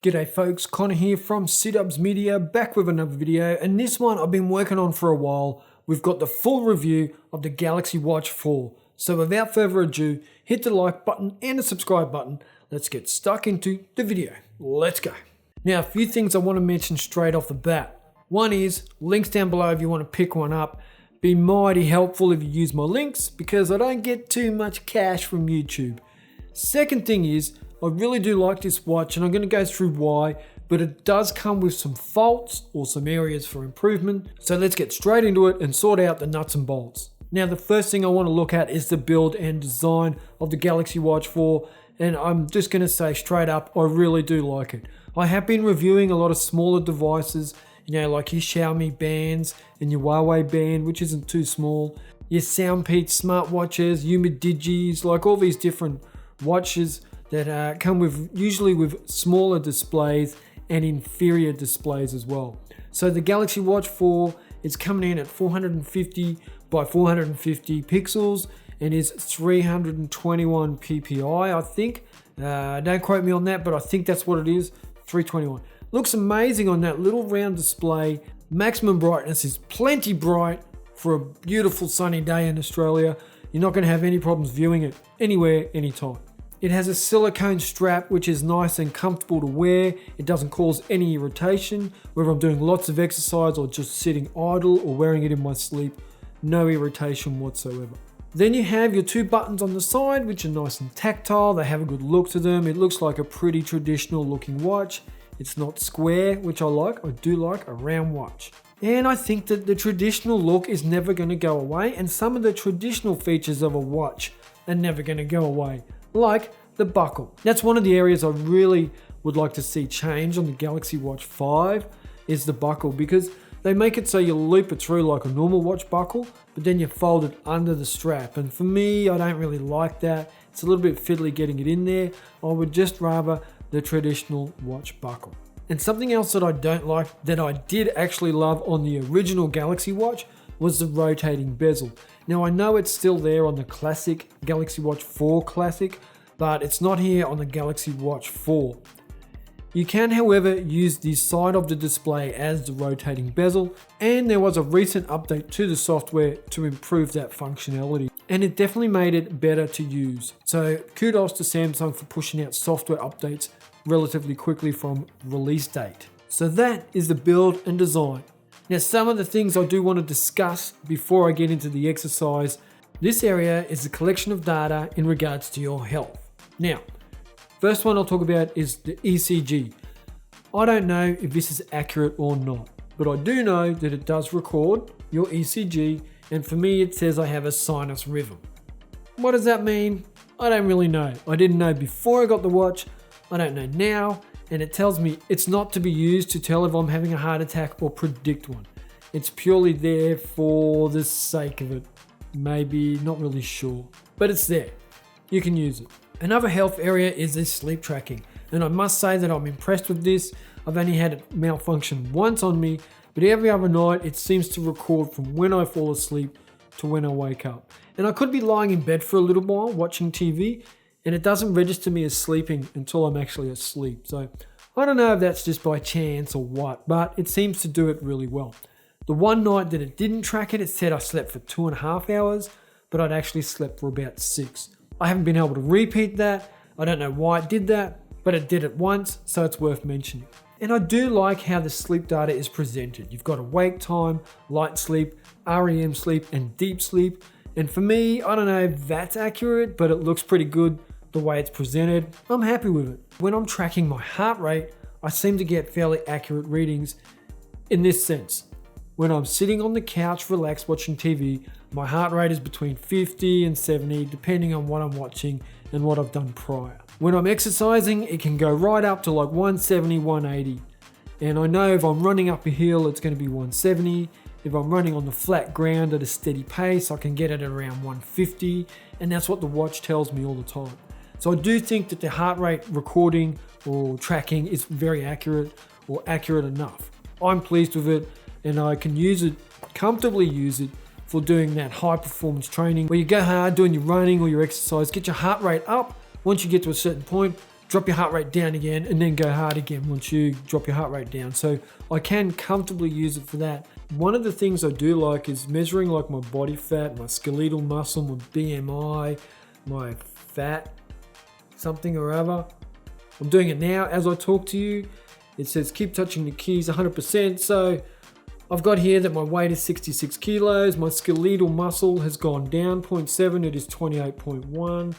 G'day folks, Conor here from Sit-Ups Media, back with another video, and this one I've been working on for a while. We've got the full review of the Galaxy Watch 4. So without further ado, hit the like button and the subscribe button. Let's get stuck into the video. Let's go. Now, a few things I want to mention straight off the bat. One is, links down below if you want to pick one up. Be mighty helpful if you use my links, because I don't get too much cash from YouTube. Second thing is, I really do like this watch and I'm going to go through why, but it does come with some faults or some areas for improvement. So let's get straight into it and sort out the nuts and bolts. Now, the first thing I want to look at is the build and design of the Galaxy Watch 4, and I'm just going to say straight up, I really do like it. I have been reviewing a lot of smaller devices, like your Xiaomi bands and your Huawei band, which isn't too small, your Soundpeak smartwatches, Digis, like all these different watches that come with usually with smaller displays and inferior displays as well. So the Galaxy Watch 4 is coming in at 450 by 450 pixels and is 321 ppi, I think. Don't quote me on that, but I think that's what it is, 321. Looks amazing on that little round display. Maximum brightness is plenty bright for a beautiful sunny day in Australia. You're not going to have any problems viewing it anywhere, anytime. It has a silicone strap which is nice and comfortable to wear. It doesn't cause any irritation, whether I'm doing lots of exercise or just sitting idle or wearing it in my sleep. No irritation whatsoever. Then you have your two buttons on the side which are nice and tactile. They have a good look to them. It looks like a pretty traditional looking watch. It's not square, which I like. I do like a round watch. And I think that the traditional look is never going to go away, and some of the traditional features of a watch are never going to go away. Like the buckle. That's one of the areas I really would like to see change on the Galaxy Watch 5 is the buckle, because they make it so you loop it through like a normal watch buckle, but then you fold it under the strap. And for me, I don't really like that. It's a little bit fiddly getting it in there. I would just rather the traditional watch buckle. And something else that I don't like, that I did actually love on the original Galaxy Watch, was the rotating bezel. Now, I know it's still there on the classic Galaxy Watch 4 Classic, but it's not here on the Galaxy Watch 4. You can, however, use the side of the display as the rotating bezel, and there was a recent update to the software to improve that functionality, and it definitely made it better to use. So kudos to Samsung for pushing out software updates relatively quickly from release date. So that is the build and design. Now, some of the things I do want to discuss before I get into the exercise. This area is a collection of data in regards to your health. Now, first one I'll talk about is the ECG. I don't know if this is accurate or not, but I do know that it does record your ECG, and for me it says I have a sinus rhythm. What does that mean? I don't really know. I didn't know before I got the watch. I don't know now. And it tells me it's not to be used to tell if I'm having a heart attack or predict one. It's purely there for the sake of it. Maybe, not really sure. But it's there. You can use it. Another health area is this sleep tracking. And I must say that I'm impressed with this. I've only had it malfunction once on me, but every other night it seems to record from when I fall asleep to when I wake up. And I could be lying in bed for a little while watching TV, and it doesn't register me as sleeping until I'm actually asleep. So I don't know if that's just by chance or what, but it seems to do it really well. The one night that it didn't track it, it said I slept for 2.5 hours, but I'd actually slept for about 6. I haven't been able to repeat that. I don't know why it did that, but it did it once, so it's worth mentioning. And I do like how the sleep data is presented. You've got awake time, light sleep, REM sleep, and deep sleep. And for me, I don't know if that's accurate, but it looks pretty good the way it's presented. I'm happy with it. When I'm tracking my heart rate, I seem to get fairly accurate readings in this sense. When I'm sitting on the couch relaxed watching TV, my heart rate is between 50 and 70 depending on what I'm watching and what I've done prior. When I'm exercising, it can go right up to like 170, 180. And I know if I'm running up a hill, it's going to be 170. If I'm running on the flat ground at a steady pace, I can get it at around 150. And that's what the watch tells me all the time. So I do think that the heart rate recording or tracking is very accurate or accurate enough. I'm pleased with it, and I can comfortably use it for doing that high performance training where you go hard doing your running or your exercise, get your heart rate up. Once you get to a certain point, drop your heart rate down again, and then go hard again once you drop your heart rate down. So I can comfortably use it for that. One of the things I do like is measuring like my body fat, my skeletal muscle, my BMI, my fat, something or other. I'm doing it now as I talk to you. It says keep touching the keys 100%. So I've got here that my weight is 66 kilos. My skeletal muscle has gone down 0.7. It is 28.1.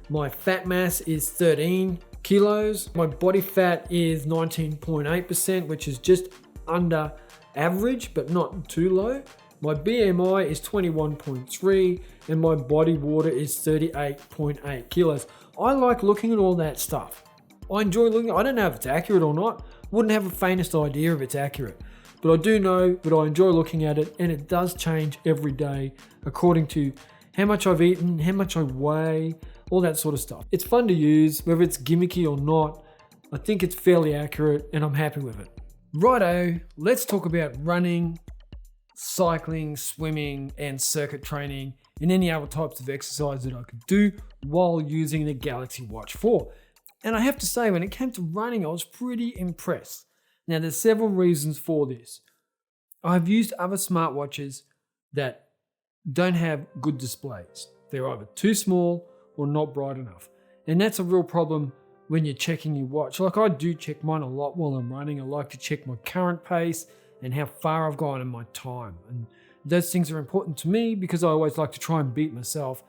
My fat mass is 13 kilos. My body fat is 19.8%, which is just under average, but not too low. My BMI is 21.3 and my body water is 38.8 kilos. I like looking at all that stuff. I enjoy looking. I don't know if it's accurate or not. Wouldn't have the faintest idea if it's accurate. But I do know that I enjoy looking at it, and it does change every day according to how much I've eaten, how much I weigh, all that sort of stuff. It's fun to use, whether it's gimmicky or not. I think it's fairly accurate and I'm happy with it. Righto, let's talk about running, cycling, swimming, and circuit training, and any other types of exercise that I could do while using the Galaxy Watch 4. And I have to say, when it came to running, I was pretty impressed. Now, there's several reasons for this. I've used other smartwatches that don't have good displays. They're either too small or not bright enough. And that's a real problem when you're checking your watch. Like, I do check mine a lot while I'm running. I like to check my current pace and how far I've gone in my time. And those things are important to me because I always like to try and beat myself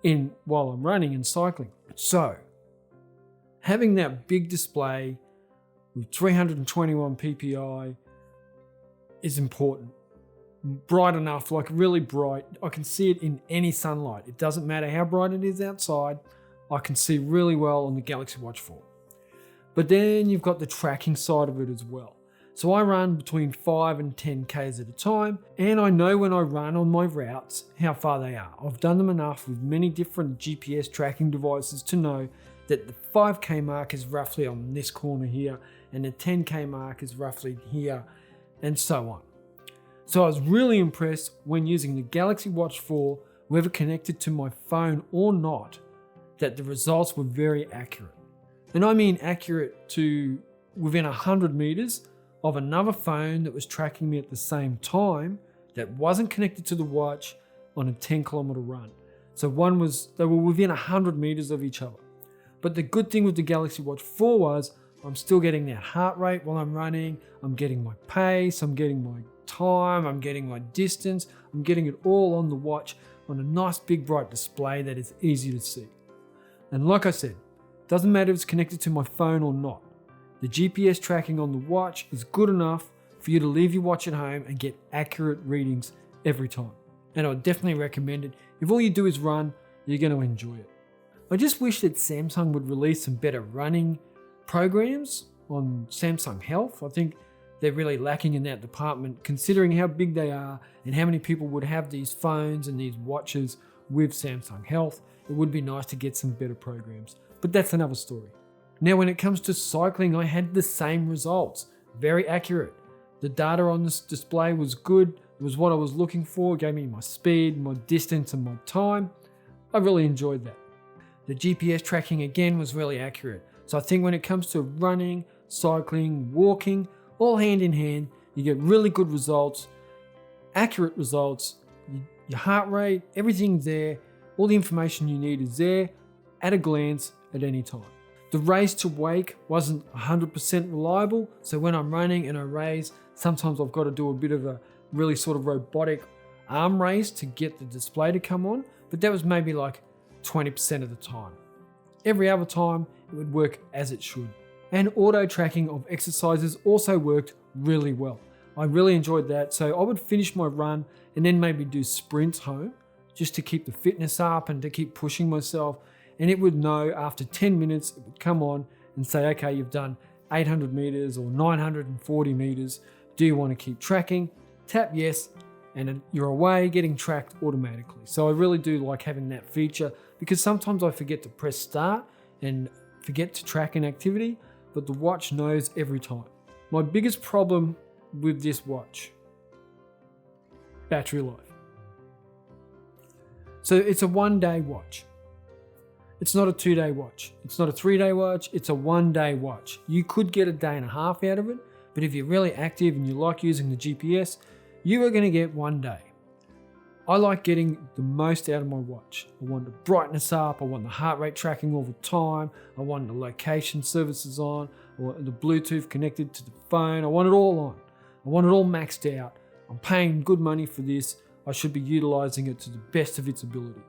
in while I'm running and cycling. So, having that big display with 321 ppi is important. Bright enough, like really bright. I can see it in any sunlight. It doesn't matter how bright it is outside. I can see really well on the Galaxy Watch 4. But then you've got the tracking side of it as well. So I run between 5 and 10 Ks at a time, and I know when I run on my routes how far they are. I've done them enough with many different GPS tracking devices to know that the 5K mark is roughly on this corner here, and the 10K mark is roughly here, and so on. So I was really impressed when using the Galaxy Watch 4, whether connected to my phone or not, that the results were very accurate. And I mean accurate to within 100 meters of another phone that was tracking me at the same time that wasn't connected to the watch on a 10-kilometer run. So they were within 100 meters of each other. But the good thing with the Galaxy Watch 4 was I'm still getting that heart rate while I'm running, I'm getting my pace, I'm getting my time, I'm getting my distance, I'm getting it all on the watch on a nice big bright display that is easy to see. And like I said, doesn't matter if it's connected to my phone or not. The GPS tracking on the watch is good enough for you to leave your watch at home and get accurate readings every time. And I would definitely recommend it. If all you do is run, you're going to enjoy it. I just wish that Samsung would release some better running programs on Samsung Health. I think they're really lacking in that department, considering how big they are and how many people would have these phones and these watches with Samsung Health. It would be nice to get some better programs, but that's another story. Now, when it comes to cycling, I had the same results, very accurate. The data on this display was good. It was what I was looking for. It gave me my speed, my distance, and my time. I really enjoyed that. The GPS tracking again was really accurate. So I think when it comes to running, cycling, walking, all hand in hand, you get really good results, accurate results, your heart rate, everything's there. All the information you need is there at a glance at any time. The raise to wake wasn't 100% reliable, so when I'm running and I raise, sometimes I've got to do a bit of a really sort of robotic arm raise to get the display to come on, but that was maybe like 20% of the time. Every other time, it would work as it should. And auto tracking of exercises also worked really well. I really enjoyed that, so I would finish my run and then maybe do sprints home just to keep the fitness up and to keep pushing myself. And it would know after 10 minutes, it would come on and say, okay, you've done 800 meters or 940 meters. Do you want to keep tracking? Tap yes, and you're away getting tracked automatically. So I really do like having that feature because sometimes I forget to press start and forget to track an activity, but the watch knows every time. My biggest problem with this watch, battery life. So it's a 1-day watch. It's not a 2-day watch. It's not a 3-day watch. It's a 1-day watch. You could get a day and a half out of it, but if you're really active and you like using the GPS, you are going to get 1 day. I like getting the most out of my watch. I want the brightness up. I want the heart rate tracking all the time. I want the location services on. I want the Bluetooth connected to the phone. I want it all on. I want it all maxed out. I'm paying good money for this. I should be utilizing it to the best of its ability.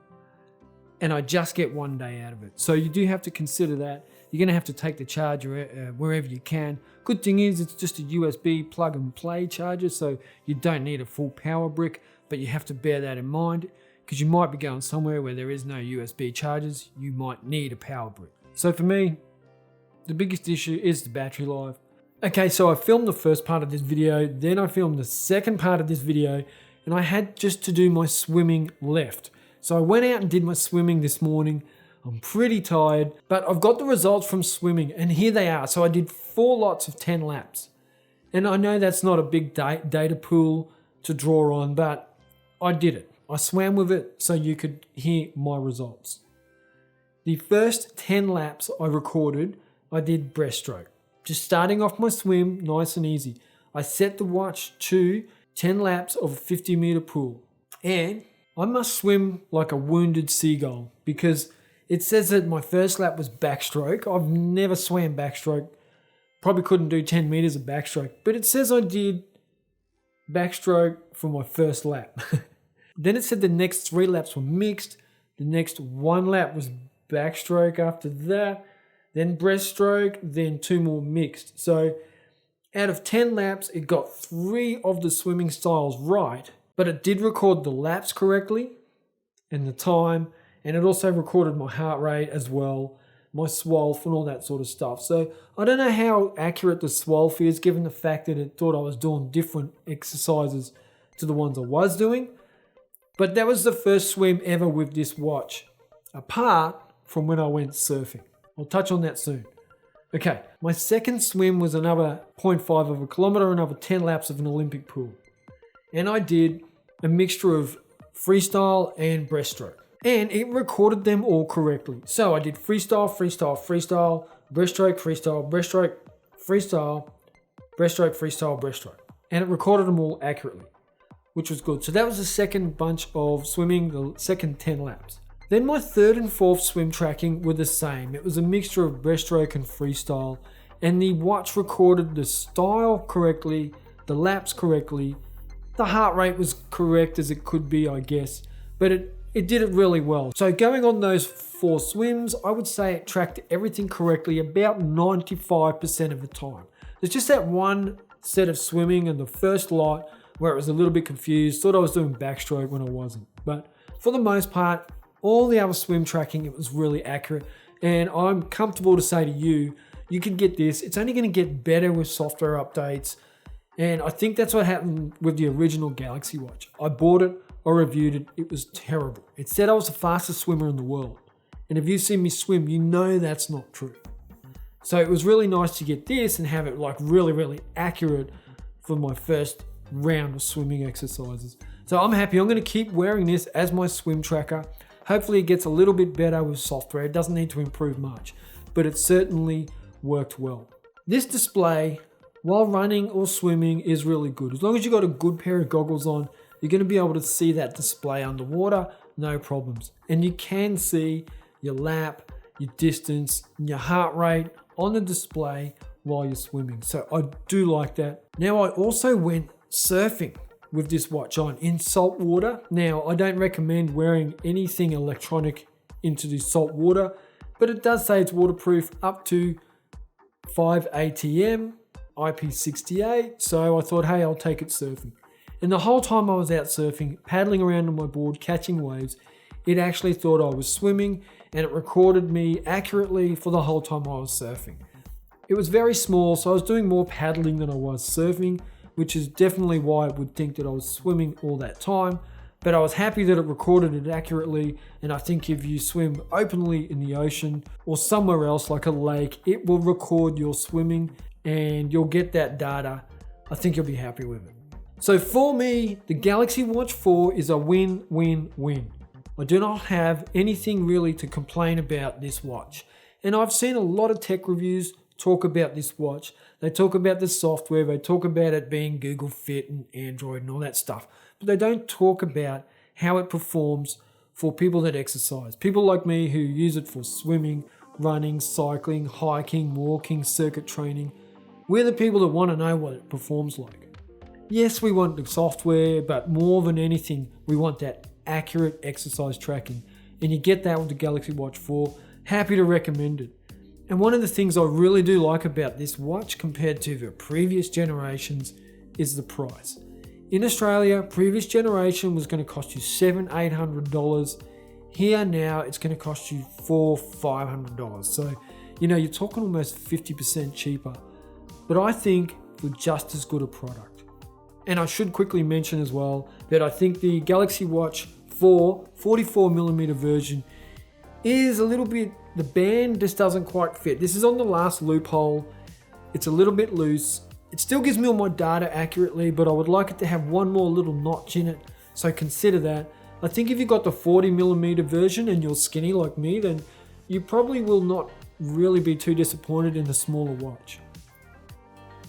And I just get 1 day out of it. So you do have to consider that. You're going to have to take the charger wherever you can. Good thing is it's just a USB plug and play charger, so you don't need a full power brick, but you have to bear that in mind because you might be going somewhere where there is no USB chargers. You might need a power brick. So for me, the biggest issue is the battery life. Okay, so I filmed the first part of this video, then I filmed the second part of this video, and I had just to do my swimming left. So I went out and did my swimming this morning. I'm pretty tired, but I've got the results from swimming, and here they are. So I did 4 lots of 10 laps. And I know that's not a big data pool to draw on, but I did it. I swam with it so you could hear my results. The first 10 laps I recorded, I did breaststroke. Just starting off my swim, nice and easy. I set the watch to 10 laps of a 50-meter pool. And I must swim like a wounded seagull because it says that my first lap was backstroke. I've never swam backstroke. Probably couldn't do 10 meters of backstroke, but it says I did backstroke for my first lap. Then it said the next 3 laps were mixed. The next 1 lap was backstroke after that, then breaststroke, then 2 more mixed. So out of 10 laps, it got 3 of the swimming styles right, but it did record the laps correctly and the time, and it also recorded my heart rate as well, my swolf and all that sort of stuff. So I don't know how accurate the swolf is given the fact that it thought I was doing different exercises to the ones I was doing. But that was the first swim ever with this watch, apart from when I went surfing. I'll touch on that soon. Okay, my second swim was another 0.5 of a kilometer, another 10 laps of an Olympic pool. And I did a mixture of freestyle and breaststroke. And it recorded them all correctly. So I did freestyle, freestyle, freestyle, breaststroke, freestyle, breaststroke, freestyle, breaststroke, freestyle, breaststroke. And it recorded them all accurately, which was good. So that was the second bunch of swimming, the second 10 laps. Then my third and fourth swim tracking were the same. It was a mixture of breaststroke and freestyle. And the watch recorded the style correctly, the laps correctly. The heart rate was correct as it could be, I guess. But it did it really well. So going on those 4 swims, I would say it tracked everything correctly about 95% of the time. There's just that one set of swimming in the first lot where it was a little bit confused, thought I was doing backstroke when I wasn't. But for the most part, all the other swim tracking, it was really accurate. And I'm comfortable to say to you, you can get this. It's only going to get better with software updates. And I think that's what happened with the original Galaxy Watch. I bought it, I reviewed it, it was terrible. It said I was the fastest swimmer in the world. And if you've seen me swim, you know that's not true. So it was really nice to get this and have it like really, really accurate for my first round of swimming exercises. So I'm happy. I'm going to keep wearing this as my swim tracker. Hopefully it gets a little bit better with software. It doesn't need to improve much, but it certainly worked well. This display, while running or swimming, is really good. As long as you've got a good pair of goggles on, you're going to be able to see that display underwater, no problems. And you can see your lap, your distance, and your heart rate on the display while you're swimming. So I do like that. Now I also went surfing with this watch on in salt water. Now I don't recommend wearing anything electronic into the salt water, but it does say it's waterproof up to 5 ATM, IP68. So I thought, hey, I'll take it surfing. And the whole time I was out surfing, paddling around on my board, catching waves, it actually thought I was swimming and it recorded me accurately for the whole time I was surfing. It was very small, so I was doing more paddling than I was surfing, which is definitely why I would think that I was swimming all that time. But I was happy that it recorded it accurately, and I think if you swim openly in the ocean or somewhere else like a lake, it will record your swimming and you'll get that data. I think you'll be happy with it. So for me, the Galaxy Watch 4 is a win-win-win. I do not have anything really to complain about this watch. And I've seen a lot of tech reviews talk about this watch. They talk about the software, they talk about it being Google Fit and Android and all that stuff. But they don't talk about how it performs for people that exercise. People like me who use it for swimming, running, cycling, hiking, walking, circuit training. We're the people that want to know what it performs like. Yes, we want the software, but more than anything, we want that accurate exercise tracking. And you get that with the Galaxy Watch 4. Happy to recommend it. And one of the things I really do like about this watch compared to the previous generations is the price. In Australia, previous generation was going to cost you $700-800. Here now, it's going to cost you $400-500. So, you're talking almost 50% cheaper. But I think for just as good a product. And I should quickly mention as well that I think the Galaxy Watch 4 44mm version is a little bit, the band just doesn't quite fit. This is on the last loophole. It's a little bit loose. It still gives me all my data accurately, but I would like it to have one more little notch in it. So consider that. I think if you got the 40mm version and you're skinny like me, then you probably will not really be too disappointed in the smaller watch.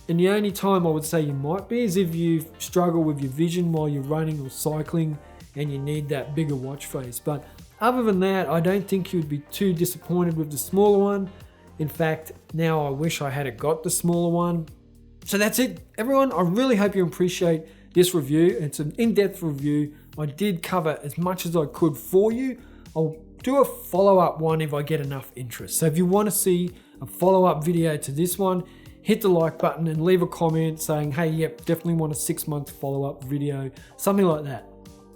And the only time I would say you might be is if you struggle with your vision while you're running or cycling and you need that bigger watch face. But other than that, I don't think you'd be too disappointed with the smaller one. In fact, now I wish I had got the smaller one. So that's it, everyone. I really hope you appreciate this review. It's an in-depth review. I did cover as much as I could for you. I'll do a follow-up one if I get enough interest. So if you want to see a follow-up video to this one, hit the like button and leave a comment saying, hey, yep, definitely want a 6-month follow-up video, something like that.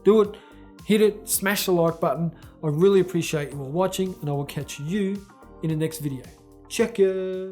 Do it, hit it, smash the like button. I really appreciate you all watching, and I will catch you in the next video. Check ya!